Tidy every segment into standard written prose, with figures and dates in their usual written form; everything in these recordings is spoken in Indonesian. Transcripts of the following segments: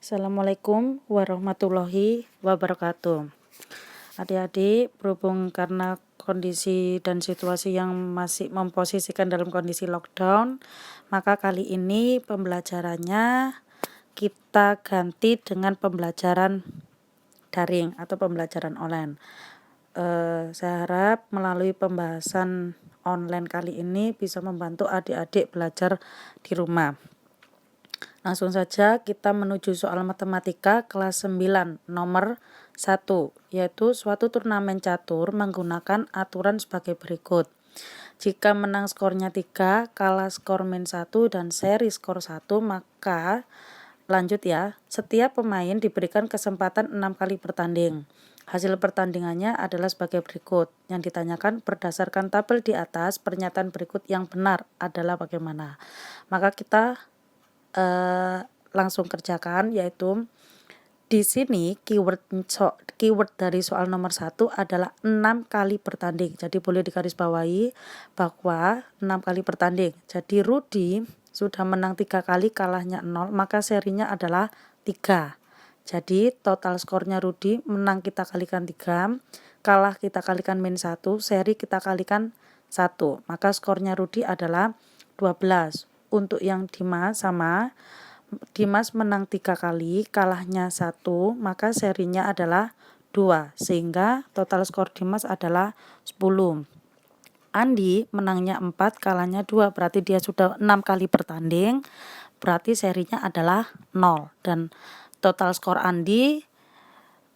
Assalamualaikum warahmatullahi wabarakatuh. Adik-adik, berhubung karena kondisi dan situasi yang masih memposisikan dalam kondisi lockdown, maka kali ini pembelajarannya kita ganti dengan pembelajaran daring atau pembelajaran online. Saya harap melalui pembahasan online kali ini bisa membantu adik-adik belajar di rumah. Langsung saja kita menuju soal matematika kelas 9 nomor 1, yaitu suatu turnamen catur menggunakan aturan sebagai berikut. Jika menang skornya 3, kalah skor -1 dan seri skor 1, maka lanjut ya, setiap pemain diberikan kesempatan 6 kali bertanding. Hasil pertandingannya adalah sebagai berikut. Yang ditanyakan berdasarkan tabel di atas, pernyataan berikut yang benar adalah bagaimana. Maka kita langsung kerjakan, yaitu di sini keyword dari soal nomor 1 adalah 6 kali bertanding. Jadi boleh digarisbawahi bahwa 6 kali bertanding. Jadi Rudi sudah menang 3 kali, kalahnya 0, maka serinya adalah 3. Jadi total skornya Rudi, menang kita kalikan 3, kalah kita kalikan -1, seri kita kalikan 1. Maka skornya Rudi adalah 12. Untuk yang Dimas sama, Dimas menang 3 kali, kalahnya 1, maka serinya adalah 2, sehingga total skor Dimas adalah 10. Andi menangnya 4, kalahnya 2, berarti dia sudah 6 kali bertanding, berarti serinya adalah 0, dan total skor Andi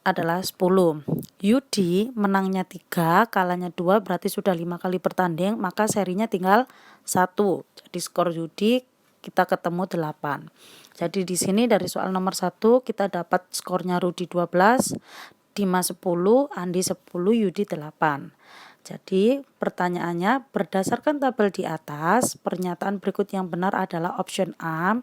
adalah 10. Yudi menangnya 3, kalahnya 2, berarti sudah 5 kali bertanding, maka serinya tinggal 1. Jadi skor Yudi kita ketemu 8. Jadi di sini dari soal nomor 1 kita dapat skornya Rudi 12, Dimas 10, Andi 10, Yudi 8. Jadi pertanyaannya, berdasarkan tabel di atas, pernyataan berikut yang benar adalah option A,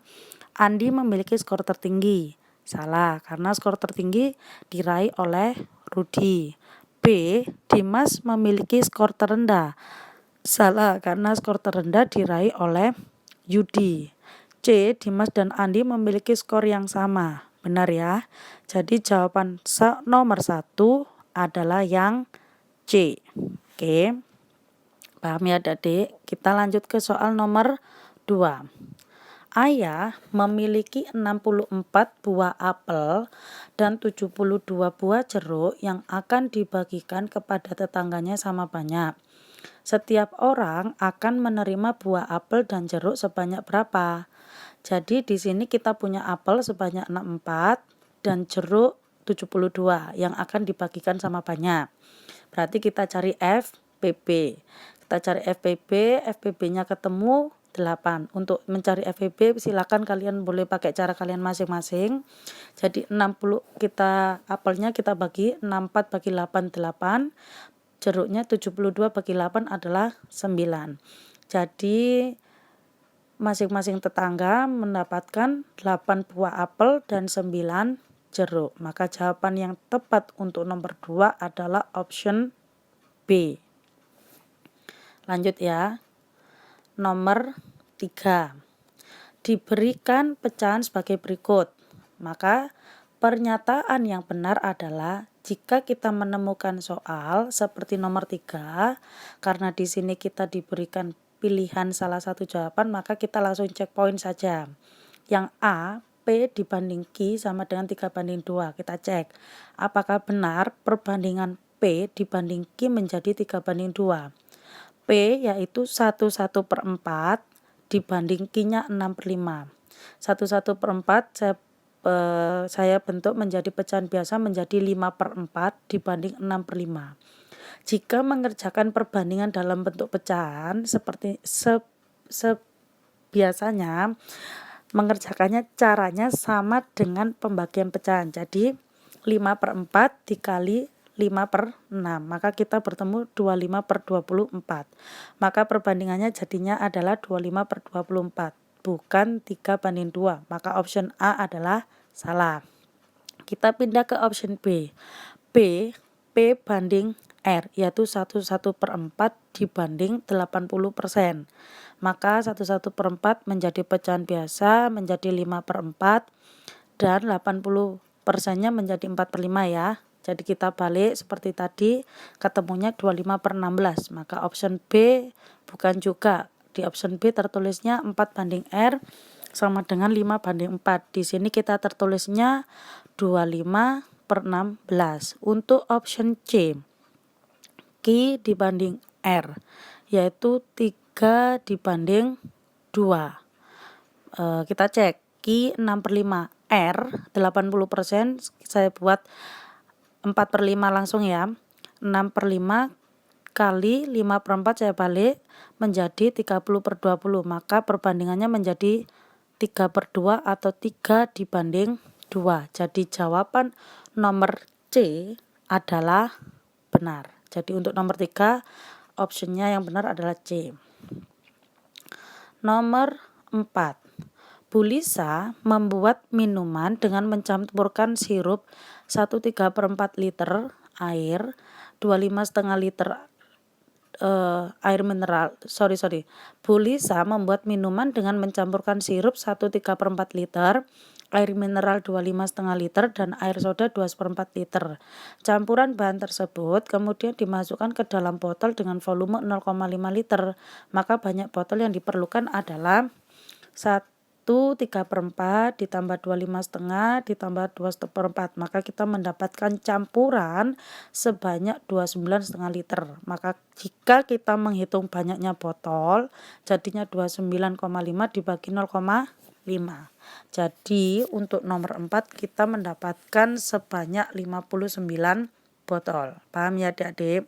Andi memiliki skor tertinggi. Salah, karena skor tertinggi diraih oleh Rudi. B, Dimas memiliki skor terendah. Salah, karena skor terendah diraih oleh Yudi. C, Dimas dan Andi memiliki skor yang sama. Benar ya. Jadi jawaban nomor 1 adalah yang C. Oke. Paham ya adik? Kita lanjut ke soal nomor 2. Ayah memiliki 64 buah apel dan 72 buah jeruk yang akan dibagikan kepada tetangganya sama banyak. Setiap orang akan menerima buah apel dan jeruk sebanyak berapa? Jadi di sini kita punya apel sebanyak 64 dan jeruk 72 yang akan dibagikan sama banyak. Berarti kita cari FPB. Kita cari FPB-nya ketemu 8. Untuk mencari FPB silakan kalian boleh pakai cara kalian masing-masing. Jadi 60 apelnya kita bagi 64 bagi 8 8. Jeruknya 72 bagi 8 adalah 9. Jadi masing-masing tetangga mendapatkan 8 buah apel dan 9 jeruk. Maka jawaban yang tepat untuk nomor 2 adalah option B. Lanjut ya. Nomor 3. Diberikan pecahan sebagai berikut. Maka pernyataan yang benar adalah jika kita menemukan soal seperti nomor 3, karena di sini kita diberikan pilihan salah satu jawaban, maka kita langsung cek poin saja. Yang A, P dibanding Q sama dengan 3/2. Kita cek apakah benar perbandingan P dibanding Q menjadi 3/2. P yaitu 1/4 dibanding Q-nya 6/5. 1/4 saya bentuk menjadi pecahan biasa menjadi 5/4 dibanding 6/5. Jika mengerjakan perbandingan dalam bentuk pecahan seperti biasanya mengerjakannya caranya sama dengan pembagian pecahan. Jadi 5/4 dikali 5/6, maka kita bertemu 25/24. Maka perbandingannya jadinya adalah 25/24, bukan 3/2. Maka option A adalah salah. Kita pindah ke option B. P banding R, yaitu 1/4 dibanding 80%. Maka 1/4 menjadi pecahan biasa menjadi 5/4 dan 80%-nya menjadi 4/5 ya. Jadi kita balik seperti tadi, ketemunya 25/16. Maka option B bukan juga. Di option B tertulisnya 4/R sama dengan 5/4. Di sini kita tertulisnya 25/16. Untuk option C, Q dibanding R, yaitu 3/2. Kita cek, Q 6/5, R 80%, saya buat 4/5 langsung ya. 6/5 kali 5/4 saya balik menjadi 30/20, maka perbandingannya menjadi 3/2 atau 3/2. Jadi jawaban nomor C adalah benar. Jadi untuk nomor 3 optionnya yang benar adalah C. Nomor 4, Bu Lisa membuat minuman dengan mencampurkan sirup 1/3/4 liter air, 25,5 liter air mineral. Bu Lisa membuat minuman dengan mencampurkan sirup 1/3/4 liter, air mineral 25,5 liter, dan air soda 2/4 liter. Campuran bahan tersebut kemudian dimasukkan ke dalam botol dengan volume 0,5 liter. Maka banyak botol yang diperlukan adalah 1/3/4 ditambah 25,5 ditambah 2/4. Maka kita mendapatkan campuran sebanyak 29,5 liter. Maka jika kita menghitung banyaknya botol, jadinya 29,5 dibagi 0,5. Jadi untuk nomor 4 kita mendapatkan sebanyak 59 botol. Paham ya adik-adik?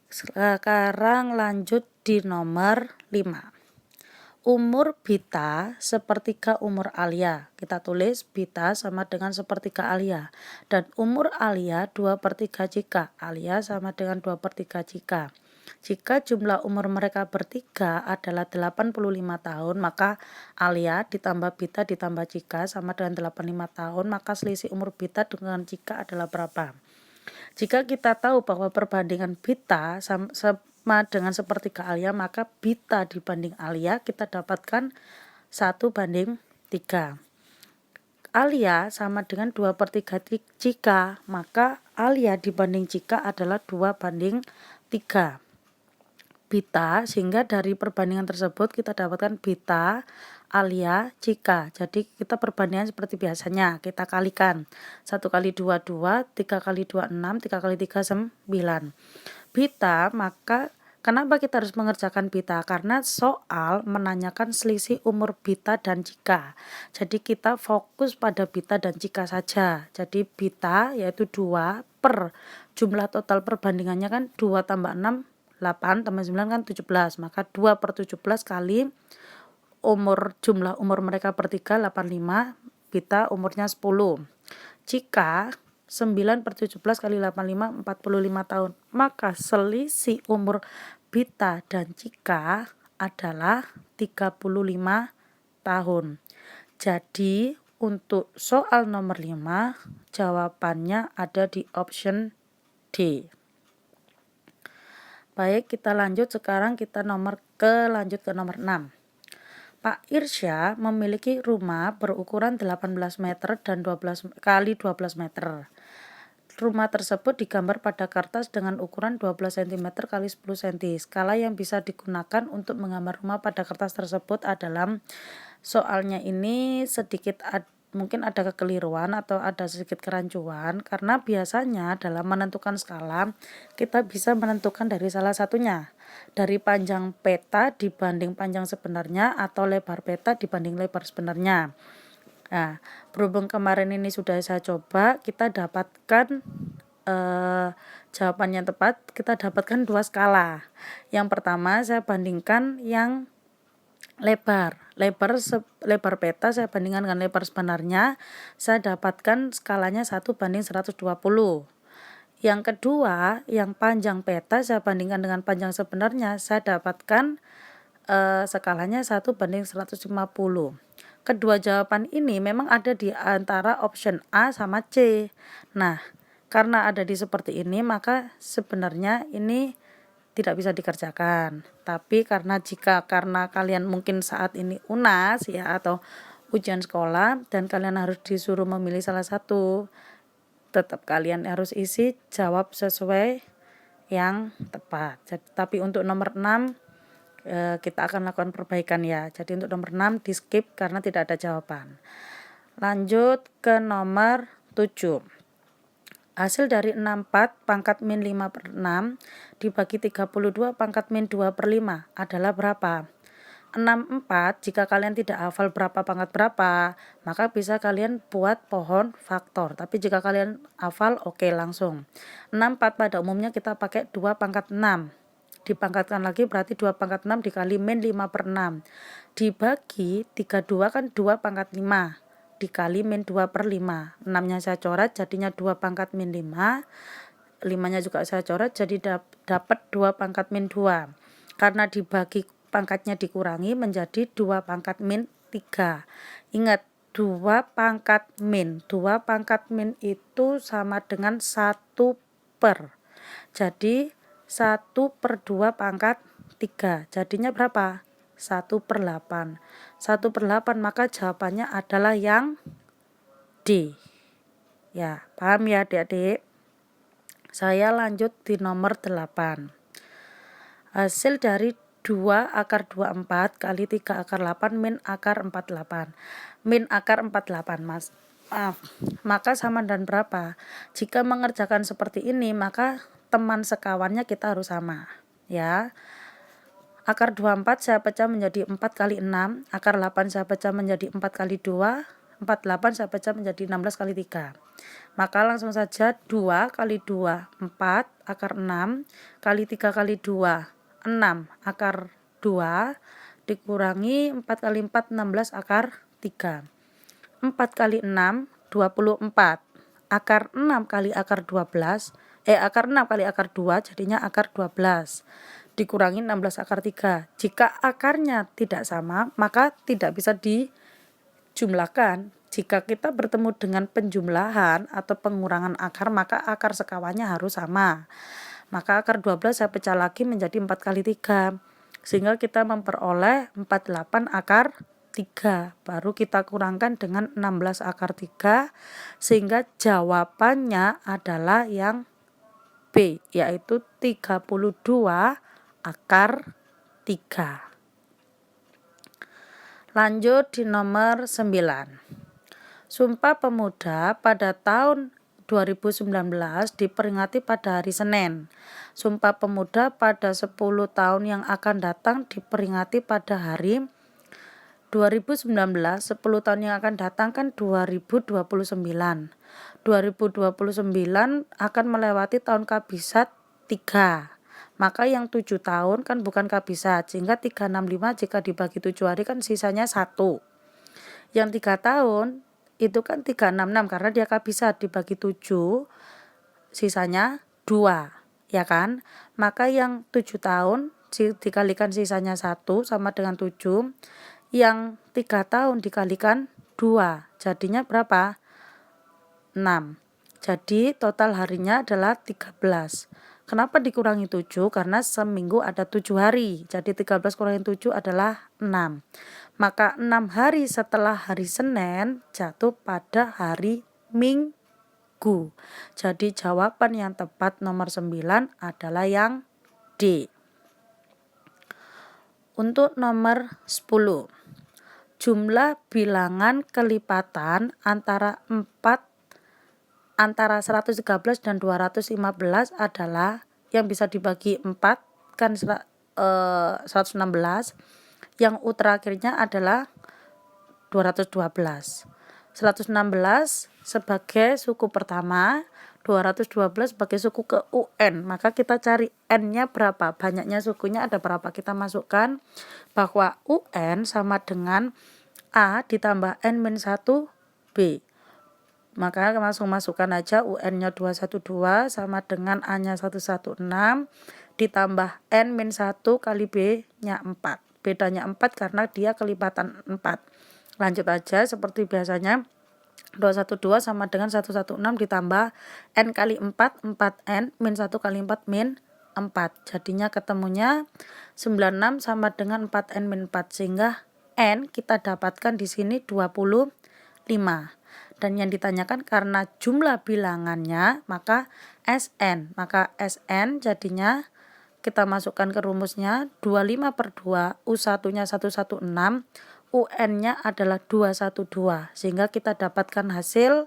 Sekarang lanjut di nomor 5. Umur Bita sepertiga umur Alia. Kita tulis Bita sama dengan sepertiga Alia. Dan umur Alia 2/3 jika. Alia sama dengan 2/3 jika. Jika jumlah umur mereka bertiga adalah 85 tahun, maka Alia ditambah Bita ditambah Jika sama dengan 85 tahun, maka selisih umur Bita dengan Jika adalah berapa? Jika kita tahu bahwa perbandingan Bita sama dengan sepertiga Alia, maka Bita dibanding Alia kita dapatkan 1/3. Alia sama dengan 2/3 Jika, maka Alia dibanding Jika adalah 2/3 Bita, sehingga dari perbandingan tersebut kita dapatkan Bita, Alia, Jika. Jadi kita perbandingan seperti biasanya, kita kalikan 1 kali 2 2, 3 kali 2 6, 3 kali 3 9. Bita, maka kenapa kita harus mengerjakan Bita? Karena soal menanyakan selisih umur Bita dan Jika. Jadi kita fokus pada Bita dan Jika saja. Jadi Bita yaitu 2 per jumlah total perbandingannya kan 2 tambah 6, 8 tambah 9 kan 17. Maka 2/17 kali jumlah umur mereka bertiga 85, Bita umurnya 10. Jika 9/17 kali 85, 45 tahun. Maka selisih umur Bita dan Jika adalah 35 tahun. Jadi untuk soal nomor 5 jawabannya ada di option D. Baik, kita lanjut sekarang lanjut ke nomor 6. Pak Irsya memiliki rumah berukuran 18 meter dan 12 kali 12 meter. Rumah tersebut digambar pada kertas dengan ukuran 12 cm kali 10 cm. Skala yang bisa digunakan untuk menggambar rumah pada kertas tersebut adalah, soalnya ini sedikit mungkin ada kekeliruan atau ada sedikit kerancuan, karena biasanya dalam menentukan skala kita bisa menentukan dari salah satunya, dari panjang peta dibanding panjang sebenarnya atau lebar peta dibanding lebar sebenarnya. Nah, berhubung kemarin ini sudah saya coba, kita dapatkan jawabannya tepat, kita dapatkan 2 skala. Yang pertama saya bandingkan yang lebar peta saya bandingkan dengan lebar sebenarnya, saya dapatkan skalanya 1/120. Yang kedua, yang panjang peta saya bandingkan dengan panjang sebenarnya, saya dapatkan skalanya 1/150. Kedua jawaban ini memang ada di antara option A sama C. Nah, karena ada di seperti ini, maka sebenarnya ini tidak bisa dikerjakan. Tapi karena kalian mungkin saat ini UNAS ya, atau ujian sekolah dan kalian harus disuruh memilih salah satu, tetap kalian harus isi jawab sesuai yang tepat. Tapi untuk nomor 6 kita akan lakukan perbaikan ya. Jadi untuk nomor 6 di skip karena tidak ada jawaban. Lanjut ke nomor 7. Hasil dari 64 pangkat min 5/6 dibagi 32 pangkat min 2/5 adalah berapa? 64 jika kalian tidak hafal berapa pangkat berapa, maka bisa kalian buat pohon faktor. Tapi jika kalian hafal, oke langsung. 64 pada umumnya kita pakai 2 pangkat 6. Dipangkatkan lagi berarti 2 pangkat 6 dikali min 5/6. Dibagi 32 kan 2 pangkat 5. Dikali min 2/5. 6-nya saya coret jadinya 2 pangkat min 5. 5-nya juga saya coret jadi dapat 2 pangkat min 2. Karena dibagi pangkatnya dikurangi menjadi 2 pangkat min 3. Ingat 2 pangkat min. 2 pangkat min itu sama dengan 1 per. Jadi 1/2 pangkat 3. Jadinya berapa? 1/8. 1/8 maka jawabannya adalah yang D. Ya, paham ya adik-adik? Saya lanjut di nomor 8. Hasil dari 2 akar 24 kali 3 akar 8 min akar 48. Min akar 48 mas. Maka sama dan berapa? Jika mengerjakan seperti ini maka teman sekawannya kita harus sama. Ya. Akar 24 saya pecah menjadi 4 kali 6. Akar 8 saya pecah menjadi 4 kali 2. 48 saya pecah menjadi 16 kali 3. Maka langsung saja 2 kali 2 4 akar 6 kali 3 kali 2 6 akar 2 dikurangi 4 kali 4 16 akar 3. 4 kali 6 24. Akar 6 kali akar 12 akar 6 kali akar 2 jadinya akar 12. Dikurangi 16 akar 3. Jika akarnya tidak sama, maka tidak bisa dijumlahkan. Jika kita bertemu dengan penjumlahan atau pengurangan akar, maka akar sekawannya harus sama. Maka akar 12 saya pecah lagi menjadi 4 kali 3. Sehingga kita memperoleh 48 akar 3. Baru kita kurangkan dengan 16 akar 3. Sehingga jawabannya adalah yang B, yaitu 32 akar 3. Lanjut di nomor 9. Sumpah Pemuda pada tahun 2019 diperingati pada hari Senin. Sumpah Pemuda pada 10 tahun yang akan datang diperingati pada hari 2019. 10 tahun yang akan datang kan 2029. 2029 akan melewati tahun kabisat 3. Maka yang 7 tahun kan bukan kabisat, sehingga 365 jika dibagi 7 hari kan sisanya 1. Yang 3 tahun itu kan 366 karena dia kabisat, dibagi 7 sisanya 2, ya kan? Maka yang 7 tahun dikalikan sisanya 1 sama dengan 7. Yang 3 tahun dikalikan 2, jadinya berapa? 6. Jadi total harinya adalah 13. Kenapa dikurangi 7? Karena seminggu ada 7 hari. Jadi 13 kurangi 7 adalah 6. Maka 6 hari setelah hari Senin jatuh pada hari Minggu. Jadi jawaban yang tepat nomor 9 adalah yang D. Untuk nomor 10. Jumlah bilangan kelipatan antara 113 dan 215 adalah yang bisa dibagi 4 kan 116. Yang U terakhirnya adalah 212. 116 sebagai suku pertama, 212 sebagai suku ke UN. Maka kita cari N-nya berapa, banyaknya sukunya ada berapa. Kita masukkan bahwa UN sama dengan A ditambah N-1B. Maka langsung masukkan aja UN-nya 212 sama dengan A-nya 116 ditambah N-1 kali B-nya 4. Bedanya 4 karena dia kelipatan 4. Lanjut aja seperti biasanya. 212 sama dengan 116 ditambah N kali 4, 4N, min 1 kali 4, min 4. Jadinya ketemunya 96 sama dengan 4N min 4, sehingga N kita dapatkan di sini 25. Dan yang ditanyakan karena jumlah bilangannya maka SN. Maka SN jadinya kita masukkan ke rumusnya 25 per 2, U1-nya 116, UN-nya adalah 212. Sehingga kita dapatkan hasil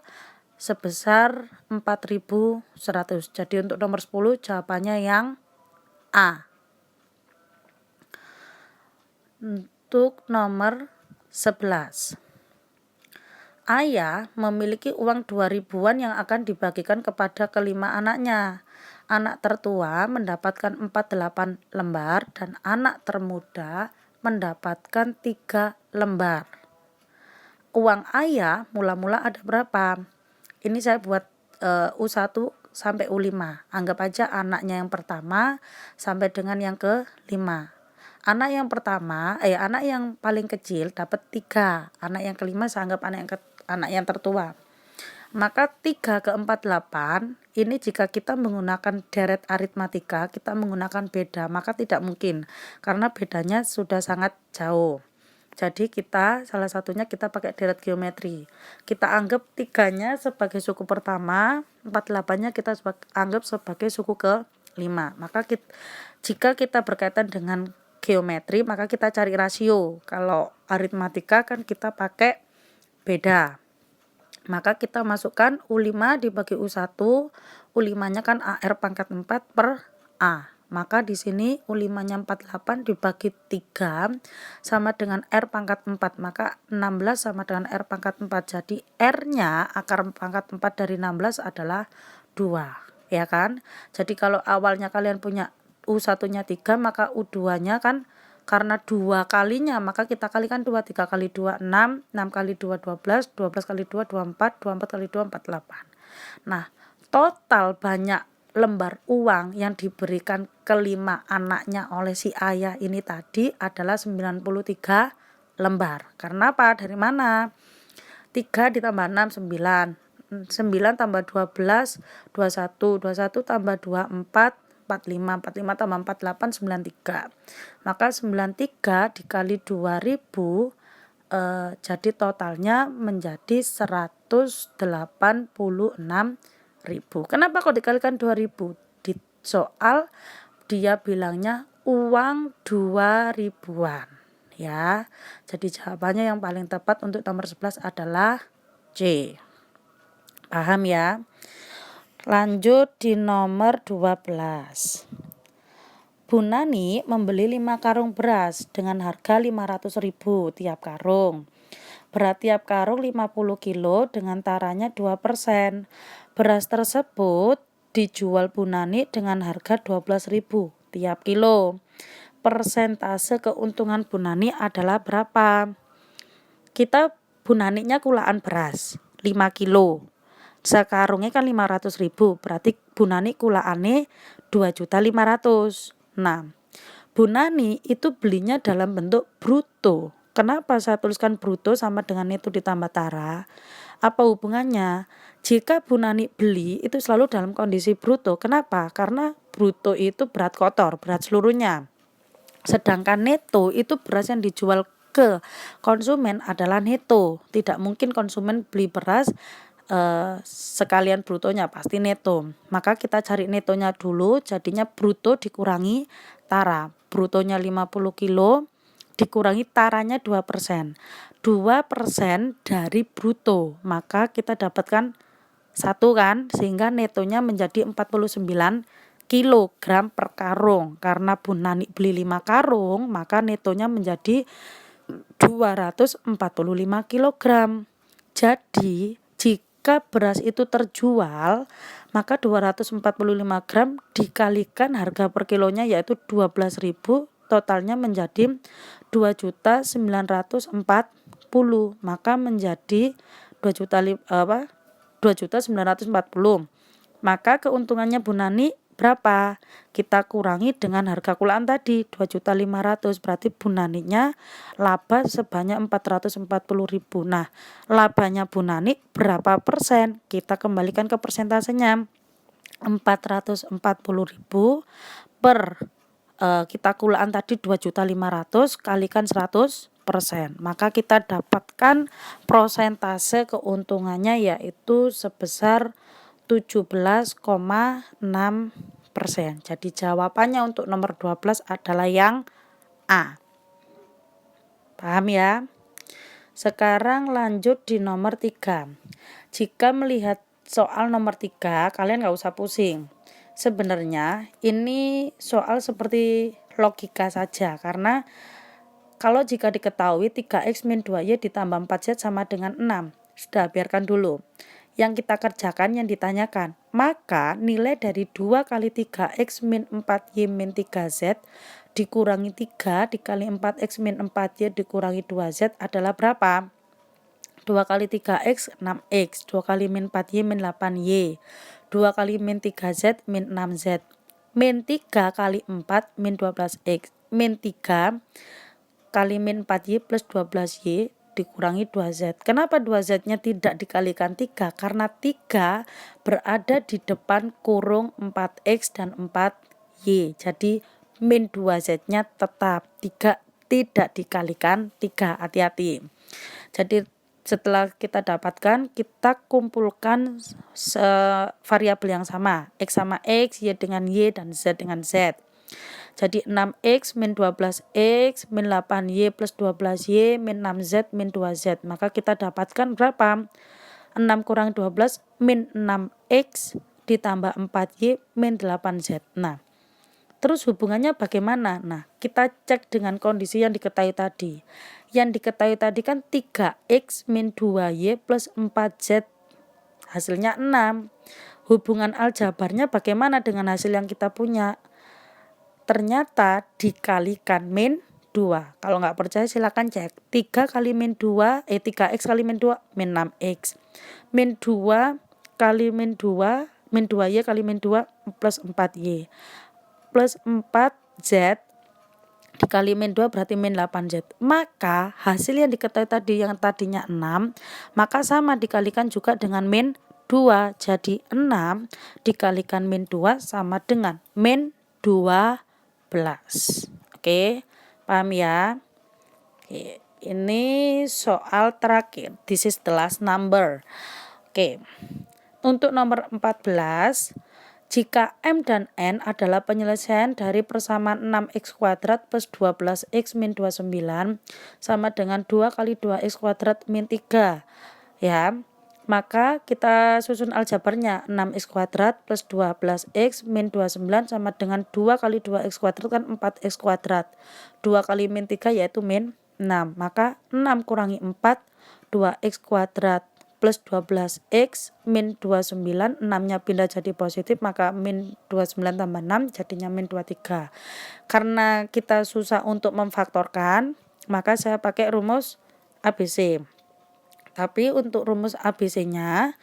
sebesar 4100. Jadi untuk nomor 10 jawabannya yang A. Untuk nomor 11. Ayah memiliki uang 2.000-an yang akan dibagikan kepada kelima anaknya. Anak tertua mendapatkan 48 lembar dan anak termuda mendapatkan 3 lembar. Uang ayah mula-mula ada berapa? Ini saya buat U1 sampai U5. Anggap aja anaknya yang pertama sampai dengan yang ke-5. Anak yang pertama, anak yang paling kecil dapat 3. Anak yang kelima saya anggap anak yang tertua. Maka 3 ke 48 ini jika kita menggunakan deret aritmatika, kita menggunakan beda, maka tidak mungkin karena bedanya sudah sangat jauh. Jadi salah satunya kita pakai deret geometri. Kita anggap 3-nya sebagai suku pertama, 48-nya kita anggap sebagai suku ke-5. Maka jika kita berkaitan dengan geometri, maka kita cari rasio. Kalau aritmatika kan kita pakai beda. Maka kita masukkan U5 dibagi U1, U5-nya kan AR pangkat 4 per A. Maka di sini U5-nya 48 dibagi 3 sama dengan R pangkat 4. Maka 16 sama dengan R pangkat 4. Jadi R-nya akar pangkat 4 dari 16 adalah 2. Ya kan? Jadi kalau awalnya kalian punya U1-nya 3, maka U2-nya kan karena 2 kalinya maka kita kalikan 2, 3 kali 2 6, 6 kali 2 12, 12 kali 2 24, 24 kali 2 48. Nah, total banyak lembar uang yang diberikan kelima anaknya oleh si ayah ini tadi adalah 93 lembar. Karena apa? Dari mana? 3 ditambah 6 9. 9 tambah 12 21, 21 tambah 24 45, 45 tambah 48 93. Maka 93 dikali 2000 jadi totalnya menjadi 186.000. Kenapa kok dikalikan 2000? Di soal dia bilangnya uang 2000-an ya. Jadi jawabannya yang paling tepat untuk nomor 11 adalah C. Paham ya? Lanjut di nomor 12. Bu Nani membeli 5 karung beras dengan harga 500.000 tiap karung. Berat tiap karung 50 kilo dengan taranya 2%. Beras tersebut dijual Bu Nani dengan harga 12.000 tiap kilo. Persentase keuntungan Bu Nani adalah berapa? Bu Naninya kulaan beras 5 kilo. Sekarungnya kan 500.000, berarti Bu Nani kulaannya 2.500.000. Nah, Bu Nani itu belinya dalam bentuk bruto. Kenapa saya tuliskan bruto sama dengan neto ditambah tara? Apa hubungannya? Jika Bu Nani beli itu selalu dalam kondisi bruto. Kenapa? Karena bruto itu berat kotor, berat seluruhnya. Sedangkan neto itu beras yang dijual ke konsumen adalah neto. Tidak mungkin konsumen beli beras sekalian brutonya, pasti neto. Maka kita cari netonya dulu, jadinya bruto dikurangi tara. Brutonya 50 kilo dikurangi taranya 2%. 2% dari bruto, maka kita dapatkan 1 kan, sehingga netonya menjadi 49 kilogram per karung. Karena Bu Nani beli 5 karung, maka netonya menjadi 245 kilogram. Jadi jika beras itu terjual, maka 245 gram dikalikan harga per kilonya yaitu 12.000, totalnya menjadi 2.940, maka menjadi 2.940. Maka keuntungannya Bu Nani berapa? Kita kurangi dengan harga kulaan tadi 2.500.000, berarti Bu Naninya laba sebanyak 440.000. Nah, labanya Bu Nani berapa persen? Kita kembalikan ke persentasenya. 440.000 per kita kulaan tadi 2.500.000 kalikan 100%, maka kita dapatkan prosentase keuntungannya yaitu sebesar 17,6%. Jadi jawabannya untuk nomor 12 adalah yang A. Paham ya? Sekarang lanjut di nomor 3. Jika melihat soal nomor 3, kalian gak usah pusing. Sebenarnya ini soal seperti logika saja, karena kalau jika diketahui 3x min 2y ditambah 4z sama dengan 6. Sudah, biarkan dulu. Yang kita kerjakan yang ditanyakan. Maka nilai dari 2 kali 3x min 4y min 3z dikurangi 3 dikali 4x min 4y dikurangi 2z adalah berapa? 2 kali 3x 6x, 2 kali min 4y min 8y, 2 kali min 3z min 6z, min 3 kali 4 min 12x, min 3 kali min 4y plus 12y dikurangi 2z. Kenapa 2z-nya tidak dikalikan 3? Karena 3 berada di depan kurung 4x dan 4y. Jadi min 2z-nya tetap tidak dikalikan 3. Hati-hati. Jadi setelah kita dapatkan, kita kumpulkan variabel yang sama, x sama x, y dengan y, dan z dengan z. Jadi 6x min 12x min 8y plus 12y min 6z min 2z. Maka kita dapatkan berapa? 6 kurang 12 min 6x ditambah 4y min 8z. Nah, terus hubungannya bagaimana? Nah, kita cek dengan kondisi yang diketahui tadi. Yang diketahui tadi kan 3x min 2y plus 4z. Hasilnya 6. Hubungan aljabarnya bagaimana dengan hasil yang kita punya? Ternyata dikalikan min 2. Kalau nggak percaya silakan cek. 3x kali min 2 min 6x. Min 2 kali min 2, min 2y kali min 2 plus 4y. Plus 4z dikali min 2 berarti min 8z. Maka hasil yang diketahui tadi yang tadinya 6, maka sama dikalikan juga dengan min 2. Jadi 6 dikalikan min 2 sama dengan min 12. Oke, paham ya? Oke, ini soal terakhir. This is the last number. Oke, untuk nomor 14, jika M dan N adalah penyelesaian dari persamaan 6x kuadrat plus 12x min 29 sama dengan 2 kali 2x kuadrat min 3. Ya, maka kita susun aljabarnya. 6x kuadrat plus 12x min 29 sama dengan 2 kali 2x kuadrat kan 4x kuadrat. 2 kali min 3 yaitu min 6. Maka 6 kurangi 4, 2x kuadrat plus 12x min 29, 6-nya pindah jadi positif, maka min 29 tambah 6 jadinya min 23. Karena kita susah untuk memfaktorkan, maka saya pakai rumus ABC. Tapi untuk rumus ABC-nya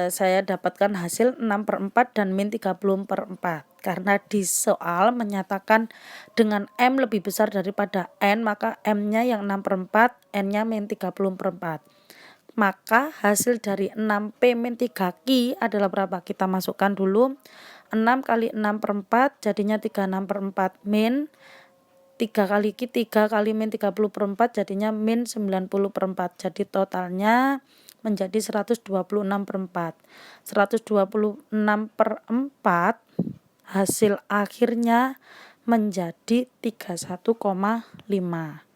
saya dapatkan hasil 6/4 dan min 30/4. Karena di soal menyatakan dengan M lebih besar daripada N, maka M-nya yang 6/4, N-nya min 30/4. Maka hasil dari 6P min 3Q adalah berapa? Kita masukkan dulu. 6 kali 6/4 jadinya 36/4 min 3 kali Q, 3 kali min 30/4 jadinya min 90/4. Jadi totalnya menjadi 126/4. 126/4 hasil akhirnya menjadi 31,5.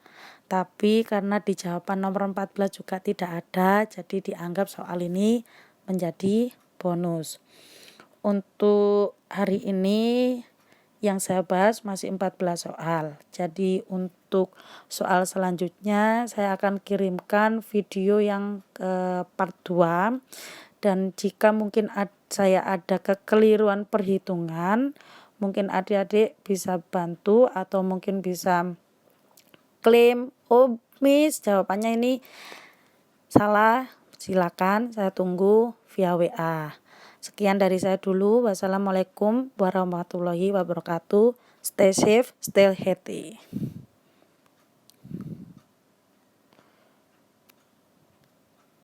Tapi karena di jawaban nomor 14 juga tidak ada, jadi dianggap soal ini menjadi bonus. Untuk hari ini yang saya bahas masih 14 soal. Jadi untuk soal selanjutnya saya akan kirimkan video yang part 2. Dan jika mungkin saya ada kekeliruan perhitungan, mungkin adik-adik bisa bantu atau mungkin bisa klaim, oh Miss jawabannya ini salah, silakan saya tunggu via WA. Sekian dari saya dulu. Wassalamualaikum warahmatullahi wabarakatuh. Stay safe, stay healthy.